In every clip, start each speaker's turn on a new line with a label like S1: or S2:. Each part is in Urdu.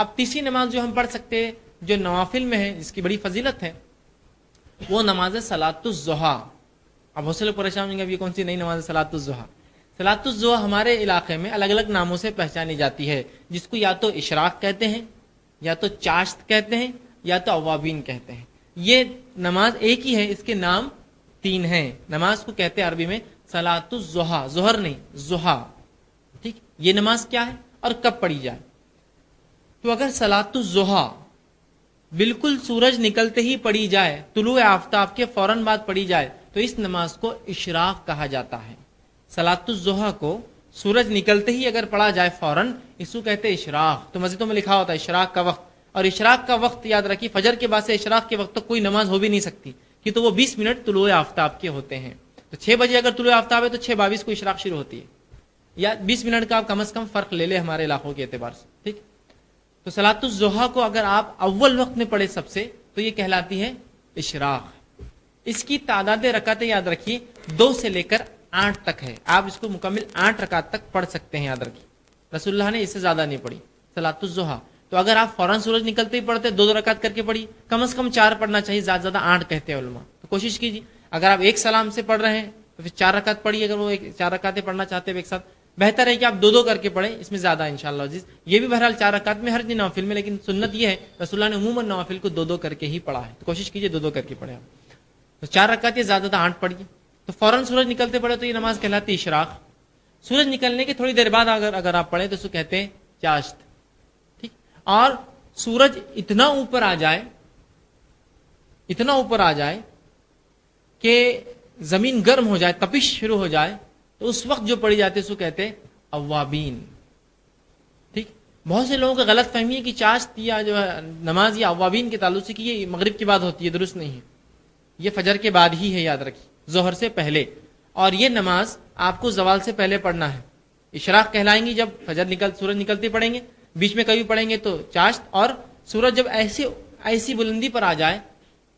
S1: اب تیسری نماز جو ہم پڑھ سکتے ہیں جو نوافل میں ہے، جس کی بڑی فضیلت ہے، وہ نماز صلاۃ الضحیٰ. اب بہت سے لوگ پریشان ہوں گے اب یہ کون سی نئی نماز ہے صلاۃ الضحیٰ. صلاۃ الضحیٰ ہمارے علاقے میں الگ الگ ناموں سے پہچانی جاتی ہے، جس کو یا تو اشراق کہتے ہیں، یا تو چاشت کہتے ہیں، یا تو اوابین کہتے ہیں. یہ نماز ایک ہی ہے، اس کے نام تین ہیں. نماز کو کہتے ہیں عربی میں صلاۃ الضحیٰ، ظہر نہیں ضحیٰ. ٹھیک، یہ نماز کیا ہے اور کب پڑھی جائے؟ تو اگر صلاۃ الضحیٰ بالکل سورج نکلتے ہی پڑھی جائے، طلوع آفتاب کے فوراً بعد پڑھی جائے، تو اس نماز کو اشراق کہا جاتا ہے. صلاۃ الضحیٰ کو سورج نکلتے ہی اگر پڑھا جائے فوراً، اس کو کہتے ہیں اشراق. تو مسجدوں میں لکھا ہوتا ہے اشراق کا وقت. اور اشراق کا وقت یاد رکھیے، فجر کے بعد سے اشراق کے وقت تک کوئی نماز ہو بھی نہیں سکتی، کہ تو وہ 20 منٹ طلوع آفتاب کے ہوتے ہیں. تو 6 بجے اگر طلوع آفتاب ہے تو 6:22 کو اشراق شروع ہوتی ہے، یا 20 منٹ کا آپ کم از کم فرق لے لے ہمارے علاقوں کے اعتبار سے. ٹھیک، تو صلاۃ الضحیٰ کو اگر آپ اول وقت میں پڑھے سب سے، تو یہ کہلاتی ہے اشراق. اس کی تعداد رکعتیں یاد رکھیے 2 سے لے کر 8 تک ہے. آپ اس کو مکمل 8 رکعت تک پڑھ سکتے ہیں، یاد رکھیے. رسول اللہ نے اس سے زیادہ نہیں پڑھی صلاۃ الضحیٰ. تو اگر آپ فوراً سورج نکلتے ہی پڑھتے 2 رکعت کر کے پڑھی، کم از کم 4 پڑھنا چاہیے، زیادہ زیادہ 8 کہتے ہیں علماء. تو کوشش کیجیے اگر آپ ایک سلام سے پڑھ رہے ہیں تو پھر 4 رکعت پڑھیے. اگر وہ 4 رکعتیں پڑھنا چاہتے ہیں ایک ساتھ، بہتر ہے کہ آپ 2 کر کے پڑھیں، اس میں زیادہ انشاءاللہ عزیز. یہ بھی بہرحال 4 رکعت میں ہر دن نوافل میں، لیکن سنت یہ ہے رسول اللہ نے عموماً نوافل کو 2 کر کے ہی پڑھا ہے. تو کوشش کیجیے 2 کر کے پڑھیں. تو 4 رکعت یا زیادہ 8 پڑھیے. تو فوراً سورج نکلتے پڑے تو یہ نماز کہلاتی اشراق. سورج نکلنے کے تھوڑی دیر بعد اگر آپ پڑھیں تو اس کو کہتے ہیں چاشت. ٹھیک، اور سورج اتنا اوپر آ جائے کہ زمین گرم ہو جائے، تپش شروع ہو جائے، تو اس وقت جو پڑھی جاتی ہے اس کو کہتے ہیں اوابین. ٹھیک، بہت سے لوگوں کو غلط فہمی ہے کہ چاشت یا جو ہے نماز یا اوابین کے تعلق سے کہ یہ مغرب کے بعد ہوتی ہے. درست نہیں ہے، یہ فجر کے بعد ہی ہے، یاد رکھیے، ظہر سے پہلے. اور یہ نماز آپ کو زوال سے پہلے پڑھنا ہے. اشراق کہلائیں گی جب سورج نکلتے پڑھیں گے، بیچ میں کبھی پڑھیں گے تو چاشت. اور سورج جب ایسی بلندی پر آ جائے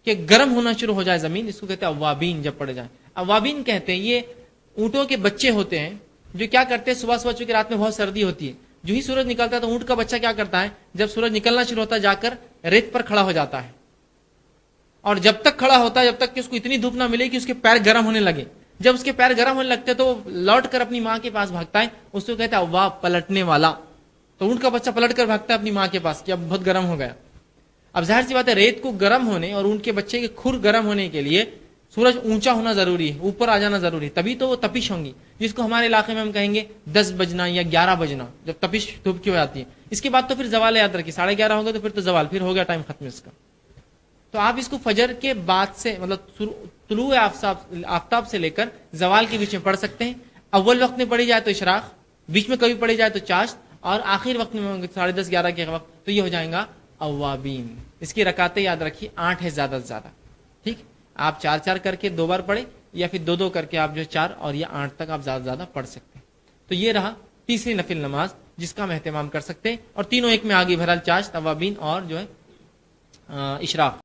S1: کہ گرم ہونا شروع ہو جائے زمین، اس کو کہتے ہیں اوابین. جب پڑھے جائیں اوابین کہتے ہیں. یہ اونٹوں کے بچے ہوتے ہیں جو کیا کرتے ہیں، صبح چونکہ رات میں بہت سردی ہوتی ہے، جو ہی سورج نکلتا ہے تو اونٹ کا بچہ کیا کرتا ہے، جب سورج نکلنا شروع ہوتا ہے جا کر ریت پر کھڑا ہو جاتا ہے. اور جب تک کھڑا ہوتا ہے جب تک کہ اس کو اتنی دھوپ نہ ملے کہ اس کے پیر گرم ہونے لگے. جب اس کے پیر گرم ہونے لگتے تو وہ لوٹ کر اپنی ماں کے پاس بھاگتا ہے. اس کو کہتا ہے اواب، پلٹنے والا. تو اونٹ کا بچہ پلٹ کر بھاگتا ہے اپنی ماں کے پاس کہ اب بہت گرم ہو گیا. اب ظاہر سی بات ہے ریت کو گرم ہونے اور اونٹ کے بچے کے کھر گرم ہونے کے لیے سورج اونچا ہونا ضروری ہے، اوپر آ جانا ضروری ہے، تبھی تو وہ تپش ہوں گی، جس کو ہمارے علاقے میں ہم کہیں گے 10 بجنا یا 11 بجنا، جب تپش دھوپ کی ہو جاتی ہے. اس کے بعد تو پھر زوال یاد رکھیے، 11:30 ہوگا تو پھر تو زوال، پھر ہو گیا ٹائم ختم اس کا. تو آپ اس کو فجر کے بعد سے مطلب طلوع آفتاب سے لے کر زوال کے بیچ میں پڑھ سکتے ہیں. اول وقت میں پڑھی جائے تو اشراق، بیچ میں کبھی پڑھی جائے تو چاشت، اور آخر وقت میں 10:30 11 کے وقت تو یہ ہو جائیں گا اوابین. اس کی رکعتیں یاد رکھیے 8 ہے زیادہ سے زیادہ. ٹھیک، آپ 4 کر کے 2 بار پڑھیں، یا پھر 2 کر کے آپ جو 4 اور یا 8 تک آپ زیادہ سے زیادہ پڑھ سکتے ہیں. تو یہ رہا تیسری نفل نماز جس کا ہم اہتمام کر سکتے ہیں. اور تینوں ایک میں آگے بہرحال چاشت، اوابین اور جو ہے اشراق.